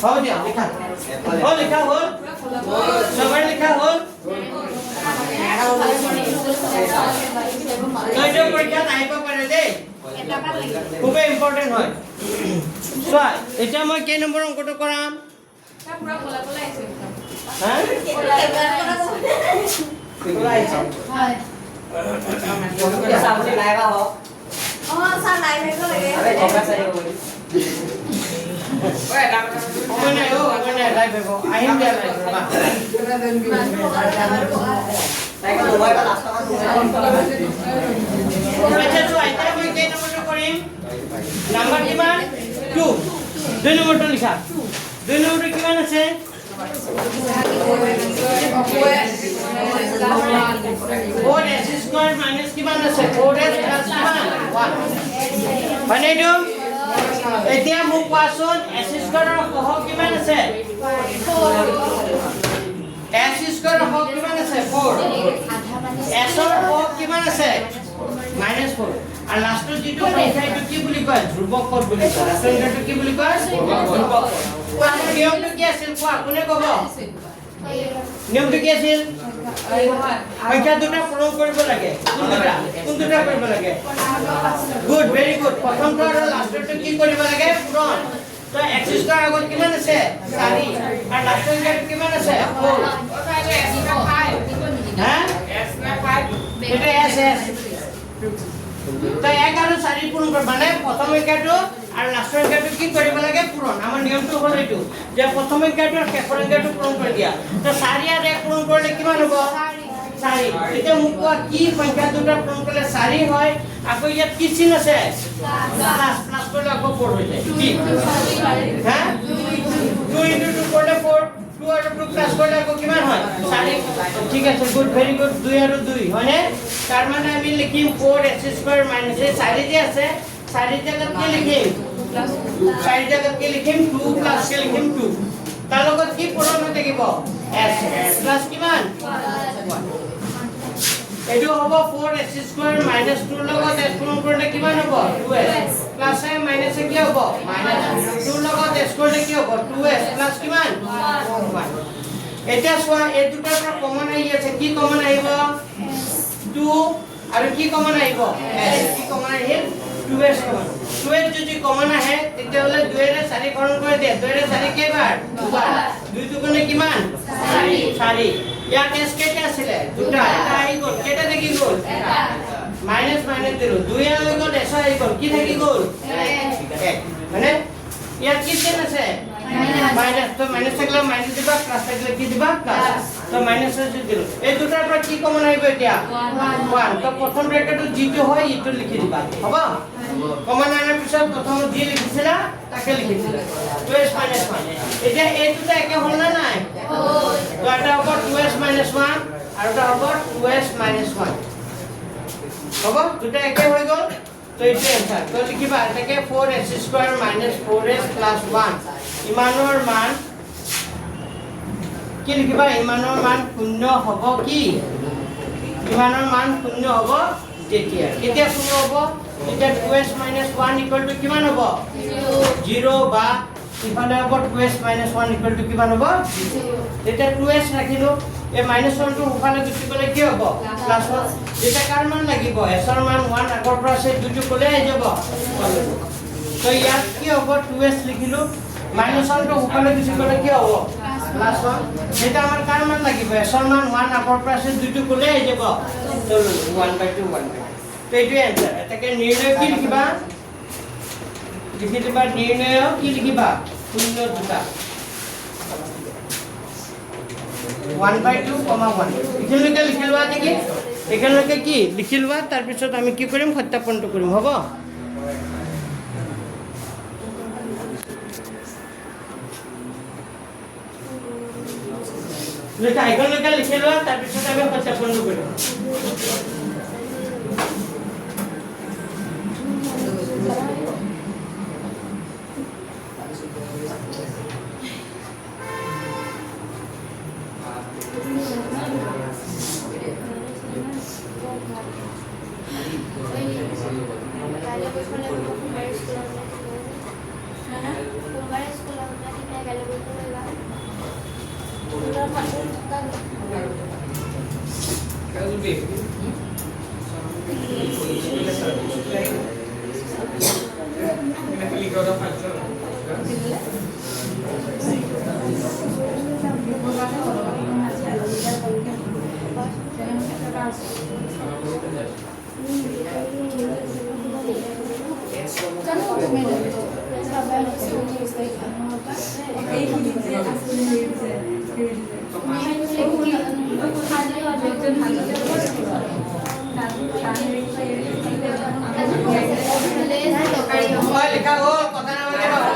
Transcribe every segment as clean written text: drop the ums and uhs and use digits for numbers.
हो दिया लिखा हो लिखा हो सबर लिखा हो तो जो परीक्षा আহিব পাৰে দেই খুব ইম্পৰ্টেন্ট হয় চোৱা এটা মই কেই নম্বৰ অংকটো কৰাম পুৰা কোলা কোলা আছে হ্যাঁ কোলা আছে হয় সামনে লাইভা हो सा लाइव है लगे अरे जगह सही हो गई ओए ओने लाइव है वो आइम दिया लाइव बा ताइका मोबाइल का लास्ट में अच्छा तो आइता मैं के नंबर तो करिम नंबर किमान 2 2 नंबर तो लिखा 2 नंबर किमान আছে 4s square minus কিমান আছে 4s plus 1 মানে দিও এতিয়া মোক কোৱাচোন s square ৰ সহগ কিমান আছে 4 s square ৰ সহগ কিমান আছে 4 s ৰ সহগ কিমান আছে -4 আর লাস্ট যেটো সংখ্যা এটো কি বুলি কয় ধ্রুবক পদ বুলি কয় লাস্ট সংখ্যাটো কি বুলি কয় ধ্রুবক পদ নিয়মটো কি আছিল কোৱা কোনে কব নিয়মটো কি আছিল সংখ্যা দুটা পূৰণ কৰিব লাগে কোন দুটা কৰিব লাগে গুড ভেৰি গুড প্ৰথমটো আৰু লাস্টটো কি কৰিব লাগে পূৰণ তো x স্কয়ার আগত কিমান আছে 4 আর লাস্ট সংখ্যাটো কিমান আছে 4 হ্যাঁ s না 5 এটা s তো 1 আৰু 4 পূৰণ কৰিব মানে প্ৰথম সংখ্যাটো আৰু লাস্ট সংখ্যাটো কি কৰিব লাগে পূৰণ আমাৰ নিয়মটো হ'ল এইটো যে প্ৰথম সংখ্যাটো আৰু শেষৰ সংখ্যাটো পূৰণ কৰি দিয়া তো 4 আৰু 1 পূৰণ কৰিলে কিমান হ'ব 4 এতিয়া মোক কি সংখ্যা দুটা পূৰণ কৰিলে 4 হয় আকৌ ইয়াত কি চিন আছে প্লাস কৰিলে আকৌ 4 হৈ যায় কি হ্যাঁ 2 * 2 কৰিলে 4 2 আৰু 2 প্লাস কৰিলে আকৌ কিমান হয় 4 ঠিক আছে গুড ভেৰি গুড 2 আৰু 2 হয়নে তাৰ মানে আমি লিখিম 4s স্কয়ার মাইনাস 4 যে আছে 4 জায়গাত কি লিখিম 4 জায়গাত কি লিখিম 2 প্লাস কে লিখিম 2 তাৰ লগত কি পূৰণ হৈ থাকিব s প্লাস কিমান 1 এটো হ'ব 4s স্কয়ার মাইনাস 2 লগত s পূৰণ কৰিলে কিমান হ'ব 2s প্লাস এ মাইনাস এ কি হ'ব মাইনাস 2 লগত s কৰিলে কি হ'ব 2s প্লাস কিমান 1 এটা সোয়া এই দুটাৰ পৰা কমন আহি আছে কি কমন আহিব 2 আৰু কি কমন আহিব s কি কমন আহিল 2s কমন 2s যদি কমন আহে তেতিয়াহলে 2 এৰে 4 হৰণ কৰি দে 2 এৰে 4 কেইবাৰ দুবাৰ 2 দুগুণে কিমান 4 ইয়াত s কেটা আছিল দুটা এটা আহি গল কেটা থাকি গল এটা মাইনাস মাইনাস 0 2 এ হৈ গল s আহি গল কি থাকি গল 1 মানে ইয়াত কি চিন আছে মাইনাস তো মাইনাস থাকলে মাইনাস দিবা প্লাস থাকলে কি দিবা প্লাস তো মাইনাস আছে দিলো এই দুটাৰ পৰা কি কমন আহিব এতিয়া 1 তো প্ৰথম ব্ৰ্যাকেটটো যেটো হয় ইটো লিখি দিবা হ'ব কমন আনাৰ পিছত প্ৰথম যি লিখিছিলা তাকে লিখিছিলা 2s - 1 এতিয়া এই দুটা একে হল না নাই তো এটা হ'ব 2s - 1 আৰু এটা হ'ব 2s - 1 হ'ব দুটা একে হৈ গল তো এইটো आंसर তো লিখিবা এটাকে 4s স্কয়ার - 4s + 1 ইমানৰ মান কি লিখিবা ইমানৰ মান শূন্য হ'ব কি ইমানৰ মান শূন্য হ'ব যেতিয়া কেতিয়া শূন্য হ'ব যেতিয়া 2s - 1 = কিমান হ'ব 0 বা ইফালে হ'ব 2s - 1 = কিমান হ'ব 0 তেতিয়া 2s ৰাখিলো এই -1 টো উফালে গুচি গলে কি হ'ব +1 যেটা কার মান লাগিব s ৰ মান 1 আগৰ পৰা আছে দুটো কলে আহি যাব তো ইয়াত কি হ'ব 2s লিখিলো -1 টো উফালে গুচি গলে কি হ'ব +1 যেটা আমাৰ কাৰ মান লাগিব s ৰ মান 1 আগৰ পৰা আছে দুটো কলে আহি যাব তো 1/2 তো এইটো आंसर এটাকে নিৰ্ণয় কি লিখিবা লিখি দিবা নিৰ্ণয় কি লিখিবা শূন্য দুটা 1/2, 1 এখানলৈকে লিখিলৱা নেকি এখানলৈকে কি লিখিলৱা তাৰ পিছত আমি কি কৰিম সত্যাপনটো কৰিম হ'ব লেখা এখানলৈকে লিখিলৱা তাৰ পিছত আমি সত্যাপনটো কৰিম লিখা হ'ল কথা নামানে বাবা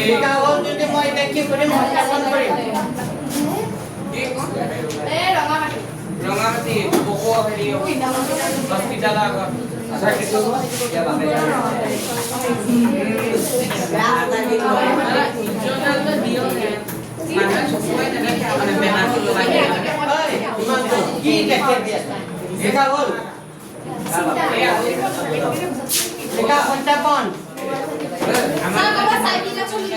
লিখা হ'ল যদি মই এতিয়া কি কৰিম সত্যাপন কৰিম ৰঙামাটি বকো হেৰি হস্পিটাল আগত আচ্ছা কিছু ইয়া বাবে জোনাল তো দিও মানে সবসময় জায়গা মানে মেহনত লগাই ইমান কি দেখে দিয়া দেখা হ'ল লিখা সত্যাপন আমার বাবা সাইকেল চলি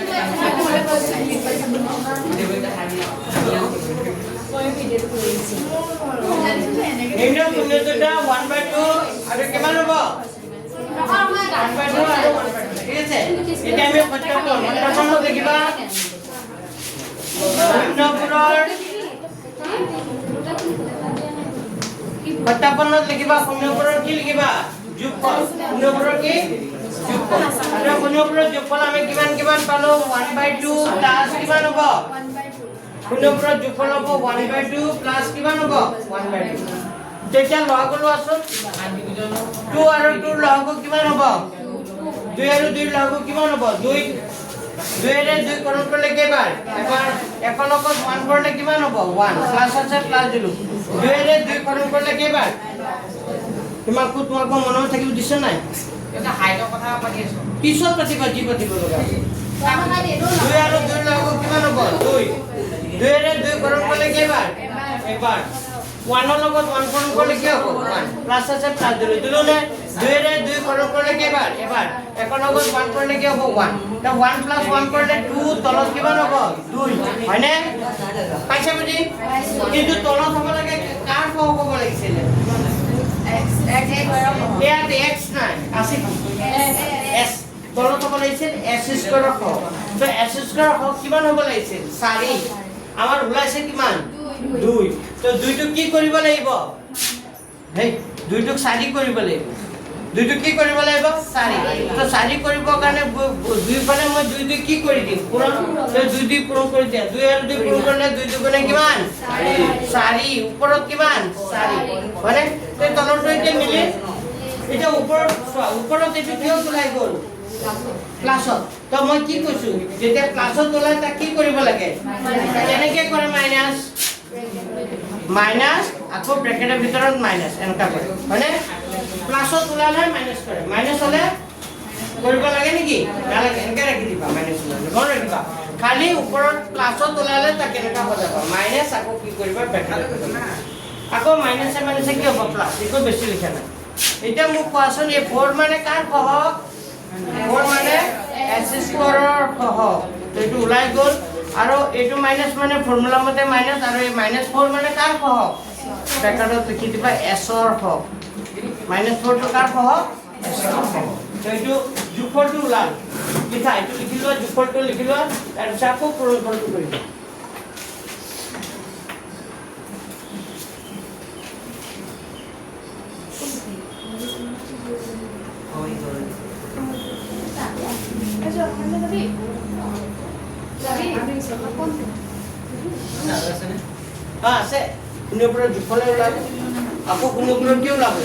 নিম্ন শূন্যতা 1/2 আৰু কিমান হ'ব 1/2 আৰু 1/2 ঠিক আছে এটা আমি সত্যাপন লিখিবা শূন্যপুৰৰ সত্যাপনত লিখিবা শূন্যপুৰৰ কি লিখিবা যোগফল শূন্যপুৰৰ কি যোগফল আৰু শূন্যপুৰৰ যোগফল আমি কিমান পালো 1/2 প্লাস কিমান হ'ব শূন্যপুৰৰ যোগফল হ'ব 1/2 প্লাস কিমান হ'ব 1/2 তেতিয়া লহগলো আছে 2 আৰু 2 লহগ কিমান হ'ব 2 আৰু 2 লহগ কিমান হ'ব 2 ৰে 2 কৰণ কৰিলে কেইবাৰ এবাৰ এখন লগত 1 কৰিলে কিমান হ'ব 1 প্লাস আছে প্লাস দিলো 2 ৰে 2 কৰণ কৰিলে কেইবাৰ তোমাক মনত থাকিব দিছ নাই এটা হাইটৰ কথা পাতি আছো পিছত পাতিব লগা 2 আৰু 2 লহগ কিমান হ'ব 2 ৰে 2 কৰণ কৰিলে কেইবাৰ এবাৰ 1 লগত 1 কৰণ কৰিলে কি হ'ব 1 প্লাস আছে প্লাস দিলো নে 2 ৰে 2 কৰণ কৰিলে কেইবাৰ এবাৰ এখন লগত 1 কৰিলে কি হ'ব 1 তা 1 প্লাস 1 কৰিলে 2 তলত কিমান হ'ব 2 হয়নে পাইছে বুজি কিন্তু তলত হ'ব লাগে কাৰ হ'ব লাগিছিল x ইয়াত x নাই আছে s তলত হ'ব লাগিছিল s স্কয়াৰ হ তো s স্কয়াৰ হ কিমান হ'ব লাগিছিল 4 আমাৰ ওলাইছে কিমান 2 তো 2 টো কি কৰিব লাগিব হেই 2 টো 4 কৰিব লাগিব 2 টো কি কৰিব লাগিব 4 তো 4 কৰিব কাৰণে 2 ফালে মই 2 কি কৰি দিম পূৰণ তো 2 পূৰণ কৰি দিয়া 2 আৰু 2 পূৰণ কৰিলে 2 গুণে কিমান 4 ওপৰত কিমান 4 মানে তো তলৰটো এতিয়া মিলি এটা ওপৰত এটো কিয় ওলাই গ'ল প্লাসত তো মই কি কৈছো যেতিয়া প্লাসত ওলাই তা কি কৰিব লাগে কেনেকৈ কৰে মাইনাস আকৌ ব্ৰেকেটৰ ভিতৰত মাইনাস এনেকা কৰে মানে প্লাসত ওলালে মাইনাস কৰে মাইনাস হলে কৰিব লাগে নেকি নালাগে এনেকৈ ৰাখি দিবা মাইনাস ওলালে মন ৰাখিবা খালি ওপৰত প্লাসত ওলালে তা কেনেকা হৈ যাব মাইনাস আকৌ কি কৰিবা ব্ৰেকেটৰ আকৌ মাইনাসে কি হ'ব প্লাস একো বেছি লিখা নাই এটা মোক কোৱাচোন এই 4 মানে কাৰ সহগ 4 মানে s স্কয়াৰৰ সহগ এইটো ওলাই গ'ল আৰু এইটো মাইনাস মানে ফৰ্মুলা মতে মাইনাস আৰু এই -4 মানে কাৰ সহগ ব্ৰেকেটত লিখি দিবা s ৰ সহগ -4 টো কাৰ সহগ s ৰ সহগ তো এইটো যোগফলটো ওলাল লিখা এইটো লিখি লোৱা যোগফলটো লিখি লোৱা তাৰপিছত আকৌ পূৰণফলটো কৰিবা আছে শূন্যপুৰৰ যোগফলে ওলাব আকৌ শূন্যপুৰৰ কি ওলাব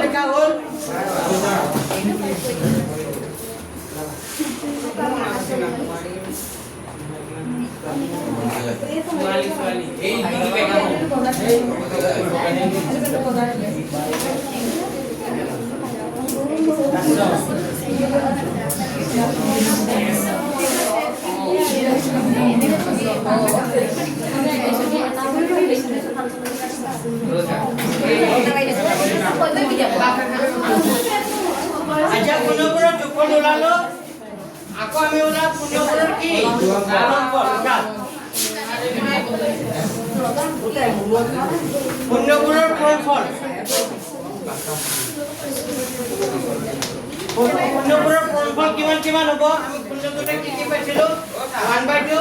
লিখা হল আচ্ছা পুনঃপুরক যোগফল ওলালো আকৌ আমি ওলাম পুনঃপুরক কি পুনঃপুরক ফলাফল পুনঃপুরক ফলাফল কিমান কিমান হ'ব আমি পুনঃপুরক কি পাইছিলো 1/2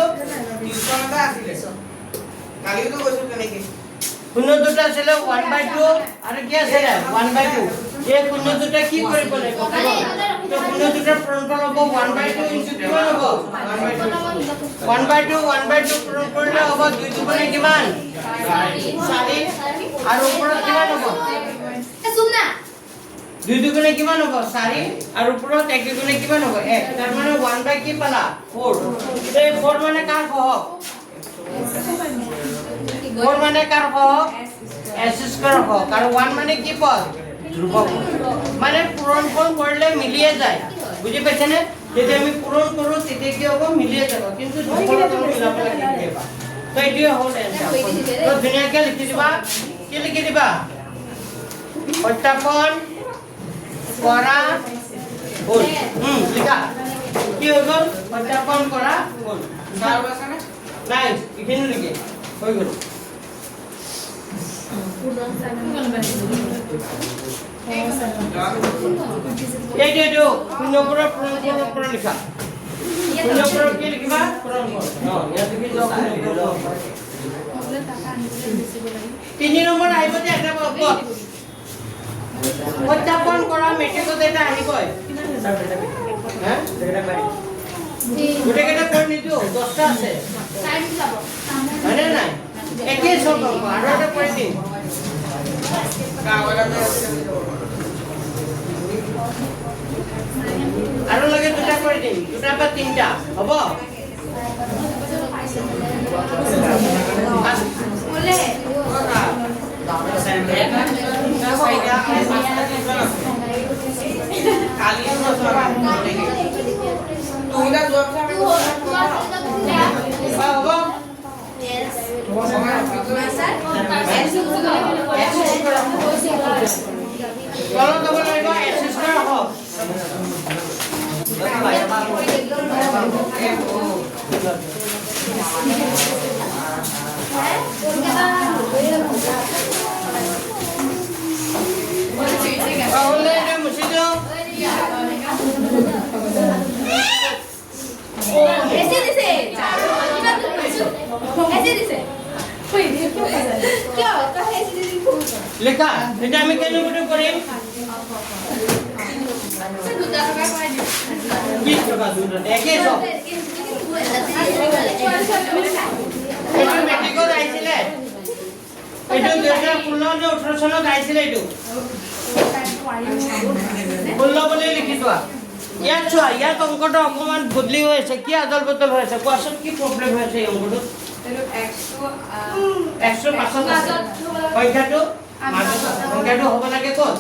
টিউশন এটা আছিল কালিও তো কৈছো কেনেকে শূন্য দুটা ছিল 1/2 আৰু কি আছে 1/2 এই শূন্য দুটা কি কৰিব লাগিব তো শূন্য দুটাৰ পূৰণফল হ'ব 1/2 ইনটু কিমান হ'ব 1/2 পূৰণ কৰিলে হ'ব 2 দুগুণে কিমান 4 আৰু ওপৰত কিমান হ'ব सुनना 2 দুগুণে কিমান হ'ব 4 আৰু ওপৰত 1 দুগুণে কিমান হ'ব 1 তাৰ মানে 1/2 কি পালা 4 এই 4 মানে কাৰ সহগ 4 মানে কাৰ সহগ s স্কয়াৰ সহগ আৰু 1 মানে কি পদ ধ্ৰুবক মানে পূৰণফল কৰিলে মিলিয়ে যায় বুজি পাইছানে যেতিয়া আমি পূৰণ কৰো তেতিয়া কি হ'ব মিলিয়ে যাব কিন্তু ধ্ৰুবক মিলাব লাগিব তো এইটোৱে হ'ল এনসাৰ তো ধুনীয়াকৈ লিখি দিবা কি লিখি দিবা সত্যাপন কৰা হ'ল লিখা কি হৈ গ'ল সত্যাপন কৰা হ'ল চাৰ বাছানে নাই ইখিনি লিখি হৈ গ'ল এইটো পুনঃপুৰক পূৰণফলৰ পৰা লিখা পুনঃপুৰক কি লিখিবা পূৰণফল ইয়াত লিখি যাওক 3 নম্বৰ আহিব যে এটা পদ সত্যাপন কৰা মেট্ৰিকত এটা আহিবই হ্যাঁ গোটেইকেইটা কৰি নিদিও 10টা আছে হয়নে নাই একেই চব আৰু এটা কৰি দিম আৰু লাগে দুটা কৰি দিম দুটা বা তিনটা হ'ব बोले ऐसे दिसे ऐसे दिसे क्या कहे ऐसे दिसे লেখা এটা আমি কেন মনে করি দুটা টাকা পাই দিও কি টাকা দুটা একে সব এটা মেট্রিকত আইছিলে এটা 2015 নে 18 চনত আইছিলে এটো বললো বলে লিখি থোৱা ইয়াত চোৱা ইয়াত অংকটো অকমান বদলি হৈ আছে কি আদল বদল হৈ আছে কোৱাচোন কি প্ৰবলেম হৈ আছে এই অংকটো 100 সংখ্যাটো সংখ্যাটো হ'ব লাগে ক'ত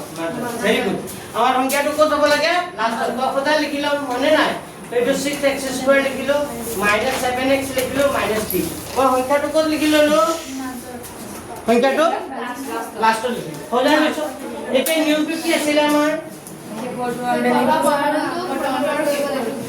ভেৰি গুড আমাৰ সংখ্যাটো ক'ত হ'ব লাগে লাষ্টত কথা লিখিলো মনে নাই তো এইটো 6x² লিখিলো -7x লিখিলো -3 মই সংখ্যাটো ক'ত লিখিলো নো সংখ্যাটো লাষ্টত লিখিলো হ'লে নাছো এটা নিয়মটো কি আছিল আমাৰ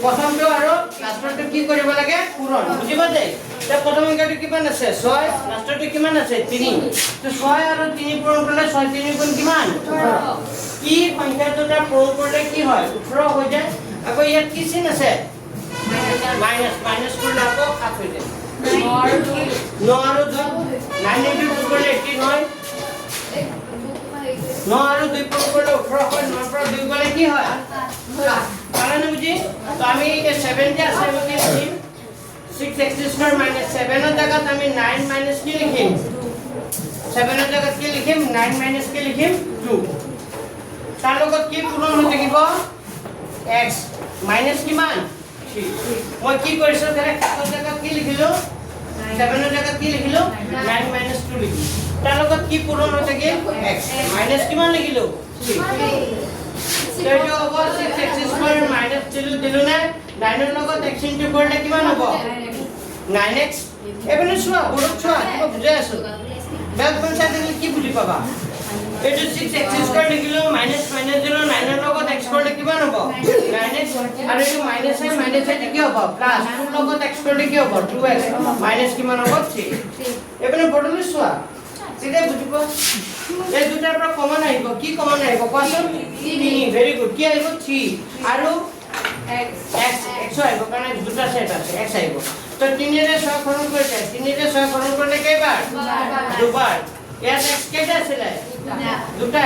প্ৰথমটো আৰু লাষ্টটো কি কৰিব লাগে পূৰণ বুজিবা দে তে প্ৰথম সংখ্যাটো কিমান আছে 6 লাষ্টটো কিমান আছে 3 তো 6 আৰু 3 পূৰণ কৰিলে 6 3 গুণ কিমান 18 কি সংখ্যা দুটা পূৰণ কৰিলে কি হয় 18 হৈ যায় আকৌ ইয়াত কি চিন আছে মাইনাস কৰিলে আকৌ 7 হৈ যায় 9 আৰু 2 9 ইনটু 2 কৰিলে 18 হয় 9 আৰু 2 পূৰণ কৰিলে 18 হয় 9 পৰা 2 গ'লে কি হয় পালানে বুজি তো আমি এই 7 যে আছে আমি কি লিখিম 6x স্কয়ার মাইনাস 7 এর জায়গাত আমি 9 মাইনাস কি লিখিম 7 এর জায়গাত কি লিখিম 9 মাইনাস কি লিখিম 2 তার লগত কি পূরণ হৈ থাকিব x মাইনাস কিমান 3 মই কি কৰিছো তাৰে কাটৰ জায়গাত কি লিখিলো 7 এর জায়গাত কি লিখিলো 9 মাইনাস 2 লিখিলো তার লগত কি পূরণ হৈ থাকিল x মাইনাস কিমান লিখিলো 3 তো এইটো হ'ব 6x স্কয়ার মাইনাস 3 দিলো না 9 এর লগত x ইনটু কৰিলে কিমান হ'ব 9x এবেলে চোৱা বড় চোৱা কিবা বুজাই আছো ব্যাক পঞ্চায়ত দিলে কি বুজি পাবা এইটো 6x স্কয়ার লিখিলো মাইনাস মাইনাস 0 9 এর লগত x কৰিলে কিমান হ'ব 9x আৰু এইটো মাইনাস এ কি হ'ব প্লাস 2 লগত x কৰিলে কি হ'ব 2x মাইনাস কিমান হ'ব 3 এবেলে বড়লে চোৱা সিধা বুজিব এই দুটাৰ পৰা কমন আহিব কি কমন আহিব কোৱাচোন 3 ভেৰি গুড কি আহিব 3 আৰু x আহিব কাৰণ দুটা সেট আছে x আহিব তো 3 ৰে 6 হৰণ কৰিলে 3 ৰে 6 হৰণ কৰিলে কেইবাৰ দুবাৰ ইয়াত x কেইটা আছিল দুটা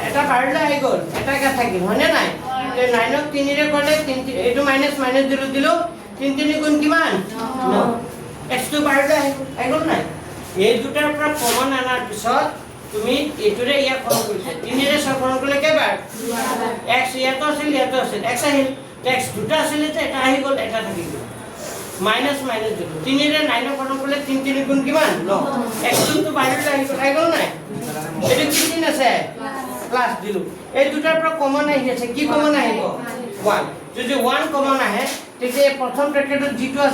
এটা বাঢ়িলে আহি গ'ল এটা কা থাকিল হয়নে নাই তো 9 ক 3 ৰে কৰিলে 3 এইটো মাইনাস 0 দিলো 3 3 গুণ কিমান 9 x তো বাঢ়িলে আহি গ'ল নাই এই দুটাৰ পৰা কমন আনাৰ পিছত তুমি এটোৰে ইয়া হৰণ কৰিছা 3 ৰে 6 হৰণ কৰিলে কেইবাৰ x ইয়াতো আছিল x আহিল x দুটা আছিল এটা আহি গ'ল এটা থাকি গ'ল মাইনাস মাইনাস 3 ৰে 9 হৰণ কৰিলে 3 3 গুণ কিমান 9 x তো বাহিৰলৈ আহি গ'ল নাই এটো কি দিন আছে প্লাস দিলো এই দুটাৰ পৰা কমন আহি আছে কি কমন আহিব 1 যদি 1 কমন আহে তেতিয়া প্ৰথম ব্ৰেকেটত যেটো আছে